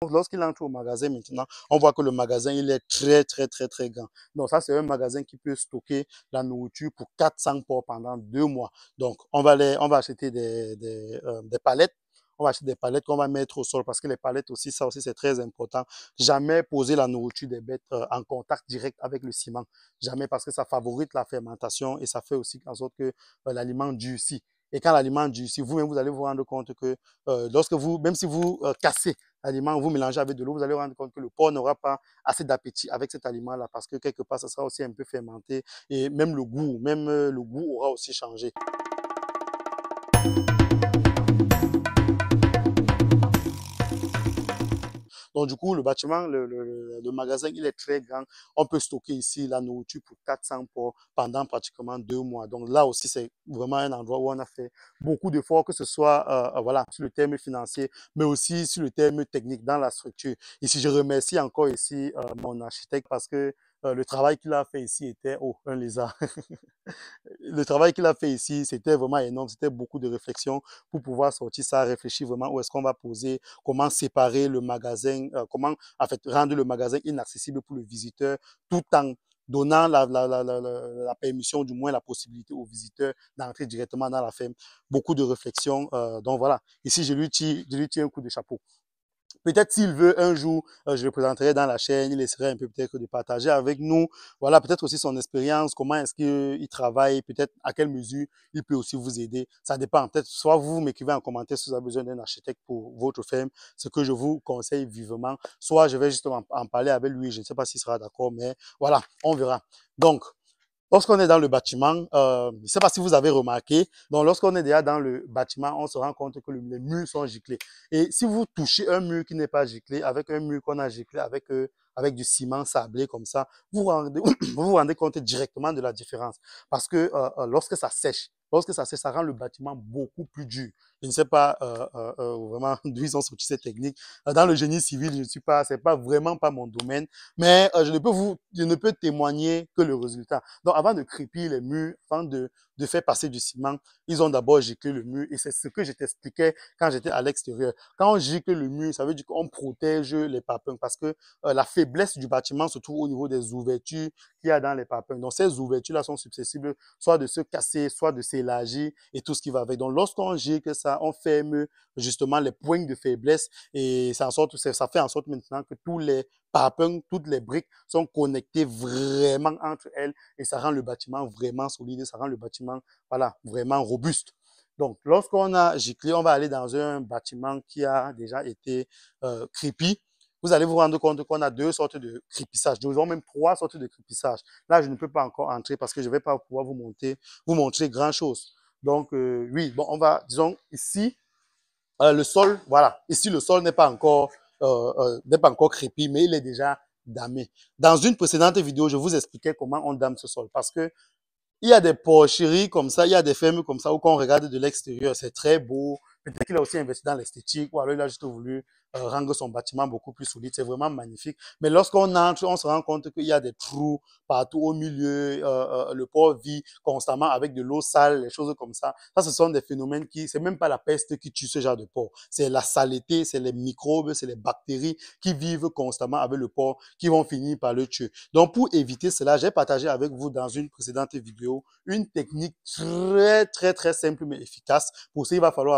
Lorsqu'il entre au magasin maintenant, on voit que le magasin, il est très grand. Donc ça, c'est un magasin qui peut stocker la nourriture pour 400 porcs pendant 2 mois. Donc on va acheter des palettes. On va acheter des palettes qu'on va mettre au sol parce que les palettes aussi, ça aussi, c'est très important. Jamais poser la nourriture des bêtes en contact direct avec le ciment. Jamais parce que ça favorise la fermentation et ça fait aussi en sorte que l'aliment durcit. Et quand l'aliment durcit, vous-même, vous allez vous rendre compte que même si vous cassez l'aliment, vous mélangez avec de l'eau, vous allez vous rendre compte que le porc n'aura pas assez d'appétit avec cet aliment-là parce que quelque part, ça sera aussi un peu fermenté et même le goût aura aussi changé. Donc, du coup, le bâtiment, le magasin, il est très grand. On peut stocker ici la nourriture pour 400 porcs pendant pratiquement 2 mois. Donc, là aussi, c'est vraiment un endroit où on a fait beaucoup d'efforts, que ce soit voilà, sur le terme financier, mais aussi sur le terme technique dans la structure. Ici, je remercie encore ici mon architecte parce que le travail qu'il a fait ici était, oh, un lézard. Le travail qu'il a fait ici, c'était vraiment énorme. C'était beaucoup de réflexion pour pouvoir sortir ça, réfléchir vraiment où est-ce qu'on va poser, comment séparer le magasin, comment en fait rendre le magasin inaccessible pour le visiteur, tout en donnant la permission, du moins la possibilité aux visiteurs d'entrer directement dans la ferme. Beaucoup de réflexion. Donc voilà, ici je lui tire un coup de chapeau. Peut-être s'il veut un jour, je le présenterai dans la chaîne, il essaierait un peu peut-être de partager avec nous, voilà, peut-être aussi son expérience, comment est-ce qu'il travaille, peut-être à quelle mesure il peut aussi vous aider. Ça dépend. Peut-être soit vous m'écrivez en commentaire si vous avez besoin d'un architecte pour votre ferme, ce que je vous conseille vivement, soit je vais justement en parler avec lui, je ne sais pas s'il sera d'accord, mais voilà, on verra. Donc, lorsqu'on est dans le bâtiment, je ne sais pas si vous avez remarqué, donc lorsqu'on est déjà dans le bâtiment, on se rend compte que les murs sont giclés. Et si vous touchez un mur qui n'est pas giclé, avec un mur qu'on a giclé avec du ciment sablé comme ça, vous vous rendez compte directement de la différence. Parce que lorsque ça sèche, ça rend le bâtiment beaucoup plus dur. Je ne sais pas vraiment d'où ils ont sorti cette technique. Dans le génie civil, c'est pas vraiment pas mon domaine, mais je ne peux témoigner que le résultat. Donc, avant de crépir les murs, avant de faire passer du ciment, ils ont d'abord giclé le mur et c'est ce que je t'expliquais quand j'étais à l'extérieur. Quand on gicle le mur, ça veut dire qu'on protège les papins parce que la faiblesse du bâtiment se trouve au niveau des ouvertures qu'il y a dans les papins. Donc, ces ouvertures-là sont susceptibles soit de se casser, soit de s'élargir et tout ce qui va avec. Donc, lorsqu'on gicle ça, on ferme justement les points de faiblesse et ça fait en sorte maintenant que tous les papins, toutes les briques sont connectées vraiment entre elles et ça rend le bâtiment vraiment solide, ça rend le bâtiment voilà, vraiment robuste. Donc, lorsqu'on a giclé, on va aller dans un bâtiment qui a déjà été crépi. Vous allez vous rendre compte qu'on a deux sortes de crépissage. Nous avons même trois sortes de crépissage. Là, je ne peux pas encore entrer parce que je ne vais pas pouvoir vous montrer grand-chose. Donc, oui, bon, disons, ici, le sol, voilà. Ici, le sol n'est pas encore crépi, mais il est déjà damé. Dans une précédente vidéo, je vous expliquais comment on dame ce sol parce que il y a des porcheries comme ça, il y a des fermes comme ça où quand on regarde de l'extérieur, c'est très beau. Peut-être qu'il a aussi investi dans l'esthétique ou alors il a juste voulu rendre son bâtiment beaucoup plus solide. C'est vraiment magnifique. Mais lorsqu'on entre, on se rend compte qu'il y a des trous partout au milieu. Le port vit constamment avec de l'eau sale, les choses comme ça. Ça, ce sont des phénomènes c'est même pas la peste qui tue ce genre de port. C'est la saleté, c'est les microbes, c'est les bactéries qui vivent constamment avec le port qui vont finir par le tuer. Donc, pour éviter cela, j'ai partagé avec vous dans une précédente vidéo une technique très simple mais efficace. Pour ça, il va falloir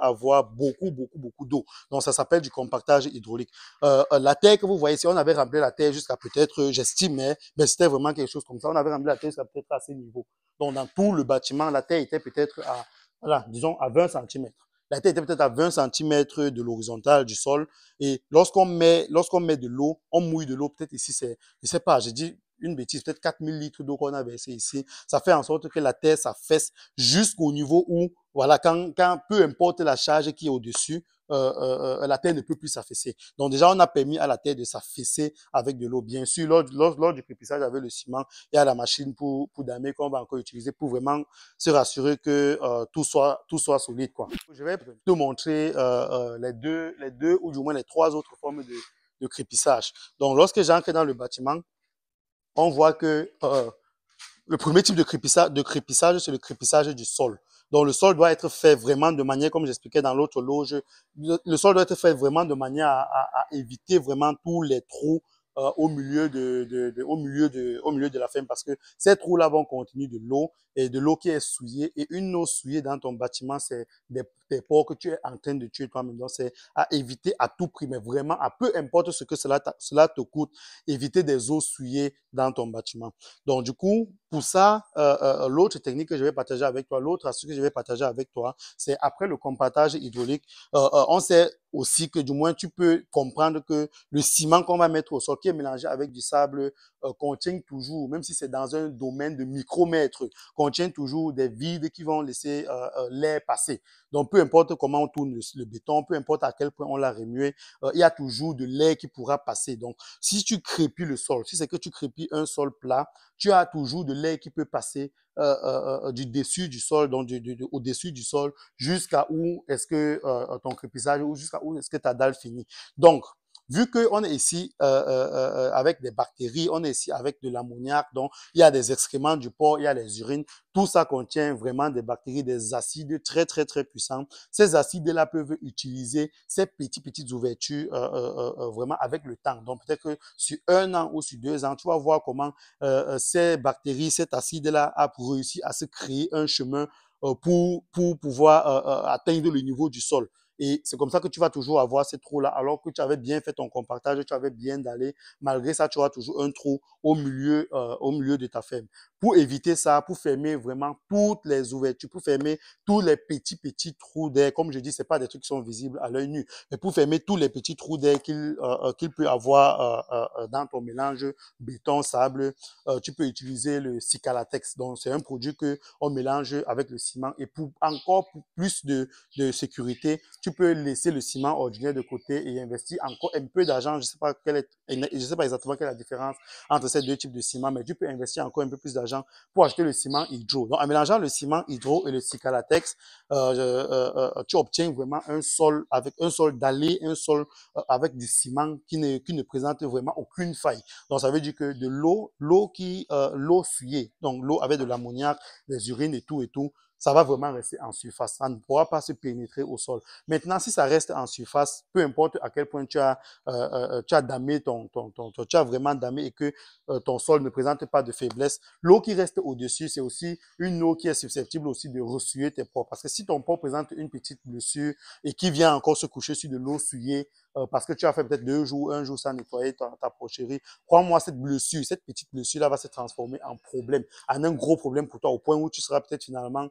avoir beaucoup d'eau. Donc, ça s'appelle du compactage hydraulique. La terre que vous voyez ici, on avait rempli la terre jusqu'à peut-être, j'estime, mais c'était vraiment quelque chose comme ça. On avait rempli la terre jusqu'à peut-être à ce niveau. Donc, dans tout le bâtiment, la terre était peut-être voilà, disons, à 20 cm. La terre était peut-être à 20 cm de l'horizontale du sol. Et lorsqu'on met de l'eau, on mouille de l'eau, peut-être ici, je sais pas, j'ai dit une bêtise, peut-être 4000 litres d'eau qu'on a versé ici. Ça fait en sorte que la terre s'affaisse jusqu'au niveau où, voilà, quand peu importe la charge qui est au-dessus, la terre ne peut plus s'affaisser. Donc déjà, on a permis à la terre de s'affaisser avec de l'eau. Bien sûr, lors du crépissage avec le ciment, il y a la machine pour damer qu'on va encore utiliser pour vraiment se rassurer que tout soit solide, quoi. Je vais te montrer les deux ou du moins les trois autres formes de crépissage. Donc, lorsque j'entre dans le bâtiment, on voit que le premier type de crépissage, c'est le crépissage du sol. Donc, le sol doit être fait vraiment de manière, comme j'expliquais dans l'autre loge, le sol doit être fait vraiment de manière à éviter vraiment tous les trous au milieu de la ferme parce que ces trous-là vont contenir de l'eau et de l'eau qui est souillée et une eau souillée dans ton bâtiment, c'est des porcs que tu es en train de tuer toi-même. Donc, c'est à éviter à tout prix, mais vraiment, à peu importe ce que cela te coûte, éviter des eaux souillées dans ton bâtiment. Donc, du coup, pour ça, l'autre technique que je vais partager avec toi, l'autre astuce que je vais partager avec toi, c'est après le compactage hydraulique, on sait aussi que du moins tu peux comprendre que le ciment qu'on va mettre au sol, qui est mélangé avec du sable, contient toujours, même si c'est dans un domaine de micromètres, contient toujours des vides qui vont laisser l'air passer. Donc, peu importe comment on tourne le béton, peu importe à quel point on l'a remué, il y a toujours de l'air qui pourra passer. Donc, si tu crépis le sol, si c'est que tu crépis un sol plat, tu as toujours de l'air qui peut passer du dessus du sol, donc au-dessus du sol, jusqu'à où est-ce que ton crépissage, ou jusqu'à où est-ce que ta dalle finit. Donc, vu qu'on est ici avec des bactéries, on est ici avec de l'ammoniac, donc il y a des excréments du porc, il y a les urines, tout ça contient vraiment des bactéries, des acides très, très, très puissants. Ces acides-là peuvent utiliser ces petites ouvertures vraiment avec le temps. Donc, peut-être que sur 1 an ou sur 2 ans, tu vas voir comment ces bactéries, cet acide-là a réussi à se créer un chemin pour pouvoir atteindre le niveau du sol. Et c'est comme ça que tu vas toujours avoir ces trous-là, alors que tu avais bien fait ton compactage, tu avais bien dallé. Malgré ça, tu auras toujours un trou au milieu de ta ferme. Pour éviter ça, pour fermer vraiment toutes les ouvertures, pour fermer tous les petits trous d'air, comme je dis, c'est pas des trucs qui sont visibles à l'œil nu, mais pour fermer tous les petits trous d'air qu'il peut avoir dans ton mélange béton, sable, tu peux utiliser le Cicalatex. Donc, c'est un produit que on mélange avec le ciment. Et pour encore plus de sécurité, tu peux laisser le ciment ordinaire de côté et investir encore un peu d'argent. Je sais pas exactement quelle est la différence entre ces deux types de ciment, mais tu peux investir encore un peu plus d'argent pour acheter le ciment hydro. Donc, en mélangeant le ciment hydro et le Cicalatex, tu obtiens vraiment un sol avec un sol dallé, un sol avec du ciment qui ne présente vraiment aucune faille. Donc, ça veut dire que de l'eau souillée, donc l'eau avec de l'ammoniac, des urines et tout, ça va vraiment rester en surface. Ça ne pourra pas se pénétrer au sol. Maintenant, si ça reste en surface, peu importe à quel point tu as damé tu as vraiment damé et que ton sol ne présente pas de faiblesse, l'eau qui reste au-dessus, c'est aussi une eau qui est susceptible aussi de ressouiller tes porcs. Parce que si ton porc présente une petite blessure et qui vient encore se coucher sur de l'eau souillée, parce que tu as fait peut-être 2 jours, 1 jour sans nettoyer ta porcherie, crois-moi, cette petite blessure-là va se transformer en problème, en un gros problème pour toi, au point où tu seras peut-être finalement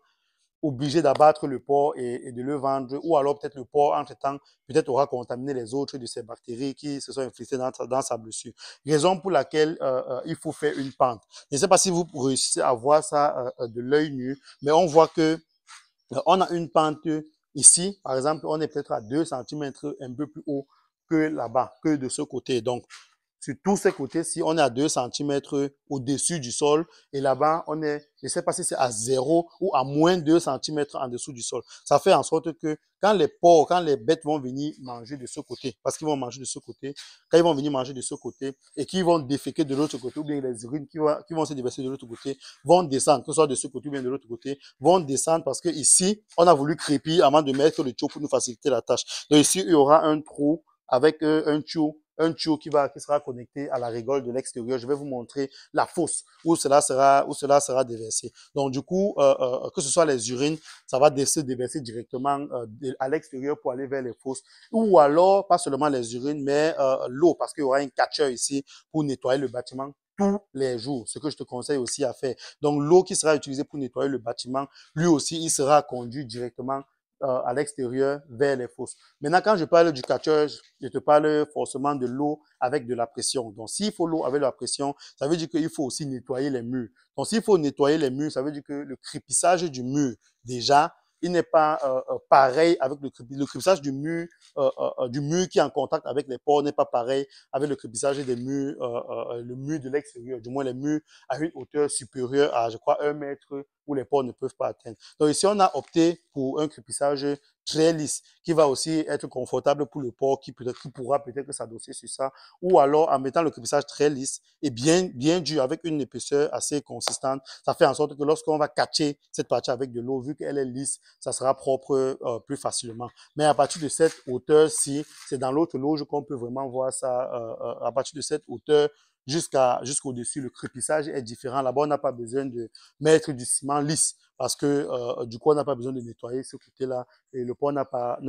obligé d'abattre le porc et de le vendre, ou alors peut-être le porc, entre-temps, peut-être aura contaminé les autres de ces bactéries qui se sont infectées dans sa blessure. Raison pour laquelle il faut faire une pente. Je ne sais pas si vous réussissez à voir ça de l'œil nu, mais on voit que on a une pente ici, par exemple, on est peut-être à 2 centimètres un peu plus haut que là-bas, que de ce côté. Donc, sur tous ces côtés-ci, on est à 2 centimètres au-dessus du sol. Et là-bas, on est, je ne sais pas si c'est à 0 ou à moins 2 centimètres en dessous du sol. Ça fait en sorte que quand les bêtes vont venir manger de ce côté, parce qu'ils vont manger de ce côté, quand ils vont venir manger de ce côté et qu'ils vont déféquer de l'autre côté, ou bien les urines qui vont se déverser de l'autre côté, vont descendre, que ce soit de ce côté ou bien de l'autre côté, vont descendre parce que ici, on a voulu crépir avant de mettre le tuyau pour nous faciliter la tâche. Donc ici, il y aura un trou avec un tuyau qui sera connecté à la rigole de l'extérieur. Je vais vous montrer la fosse où cela sera déversé. Donc, du coup, que ce soit les urines, ça va se déverser directement à l'extérieur pour aller vers les fosses. Ou alors, pas seulement les urines, mais l'eau, parce qu'il y aura un catcheur ici pour nettoyer le bâtiment tous les jours, ce que je te conseille aussi à faire. Donc, l'eau qui sera utilisée pour nettoyer le bâtiment, lui aussi, il sera conduit directement à l'extérieur vers les fosses. Maintenant, quand je parle du catcheur, je te parle forcément de l'eau avec de la pression. Donc, s'il faut l'eau avec de la pression, ça veut dire qu'il faut aussi nettoyer les murs. Donc, s'il faut nettoyer les murs, ça veut dire que le crépissage du mur, déjà, il n'est pas pareil avec le crépissage du mur qui est en contact avec les ports n'est pas pareil avec le crépissage des murs, le mur de l'extérieur, du moins les murs à une hauteur supérieure à, je crois, 1 mètre où les porcs ne peuvent pas atteindre. Donc ici, on a opté pour un crépissage très lisse, qui va aussi être confortable pour le porc, qui pourra peut-être s'adosser sur ça, ou alors en mettant le crépissage très lisse et bien dur avec une épaisseur assez consistante, ça fait en sorte que lorsqu'on va catcher cette partie avec de l'eau, vu qu'elle est lisse, ça sera propre plus facilement. Mais à partir de cette hauteur-ci, c'est dans l'autre loge qu'on peut vraiment voir ça. À partir de cette hauteur jusqu'au-dessus, le crépissage est différent. Là-bas, on n'a pas besoin de mettre du ciment lisse parce que du coup, on n'a pas besoin de nettoyer ce côté-là et le pot n'est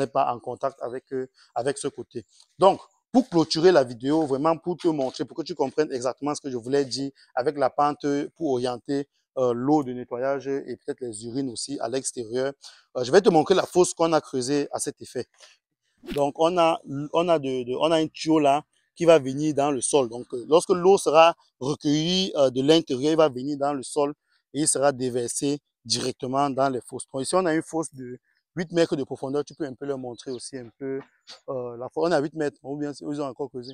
pas en contact avec ce côté. Donc, pour clôturer la vidéo, vraiment pour te montrer, pour que tu comprennes exactement ce que je voulais dire avec la pente pour orienter l'eau de nettoyage et peut-être les urines aussi à l'extérieur. Je vais te montrer la fosse qu'on a creusée à cet effet. Donc, on a un tuyau là qui va venir dans le sol. Donc, lorsque l'eau sera recueillie de l'intérieur, il va venir dans le sol et il sera déversé directement dans les fosses. Donc, ici, on a une fosse de 8 mètres de profondeur. Tu peux un peu leur montrer aussi un peu la fosse. On a 8 mètres, ou bien ils ont encore creusé.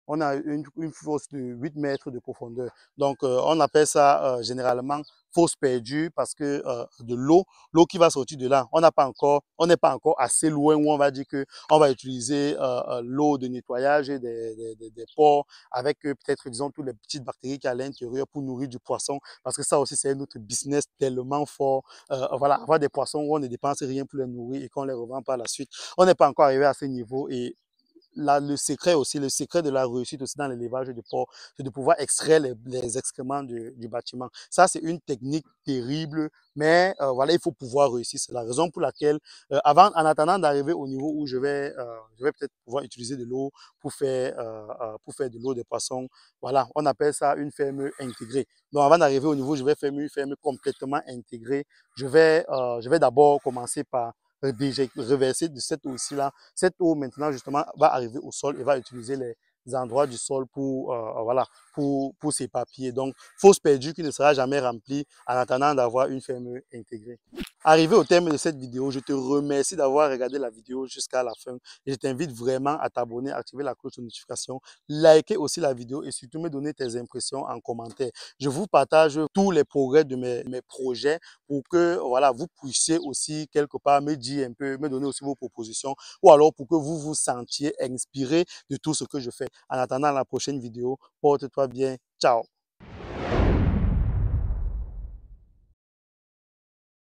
On a une fosse de 8 mètres de profondeur. Donc, on appelle ça généralement fosse perdue parce que de l'eau qui va sortir de là, on n'est pas encore assez loin où on va dire que on va utiliser l'eau de nettoyage des ports avec peut-être, disons, toutes les petites bactéries qu'il y a à l'intérieur pour nourrir du poisson. Parce que ça aussi, c'est notre business tellement fort. Voilà, avoir des poissons où on ne dépense rien pour les nourrir et qu'on les revend par la suite. On n'est pas encore arrivé à ce niveau et là, le secret aussi, le secret de la réussite aussi dans l'élevage de porc, c'est de pouvoir extraire les excréments du bâtiment. Ça, c'est une technique terrible, mais voilà, il faut pouvoir réussir. C'est la raison pour laquelle, en attendant d'arriver au niveau où je vais peut-être pouvoir utiliser de l'eau pour faire de l'eau de poisson. Voilà, on appelle ça une ferme intégrée. Donc, avant d'arriver au niveau où je vais faire une ferme complètement intégrée, je vais d'abord commencer par reverser de cette eau-ci là. Cette eau maintenant justement va arriver au sol et va utiliser les endroits du sol pour voilà pour s'éparpiller. Donc fosse perdue qui ne sera jamais remplie en attendant d'avoir une ferme intégrée. Arrivé au terme de cette vidéo, je te remercie d'avoir regardé la vidéo jusqu'à la fin et je t'invite vraiment à t'abonner, activer la cloche de notification, liker aussi la vidéo et surtout me donner tes impressions en commentaire. Je vous partage tous les progrès de mes projets pour que voilà, vous puissiez aussi quelque part me dire un peu, me donner aussi vos propositions ou alors pour que vous vous sentiez inspiré de tout ce que je fais. En attendant la prochaine vidéo, porte-toi bien. Ciao.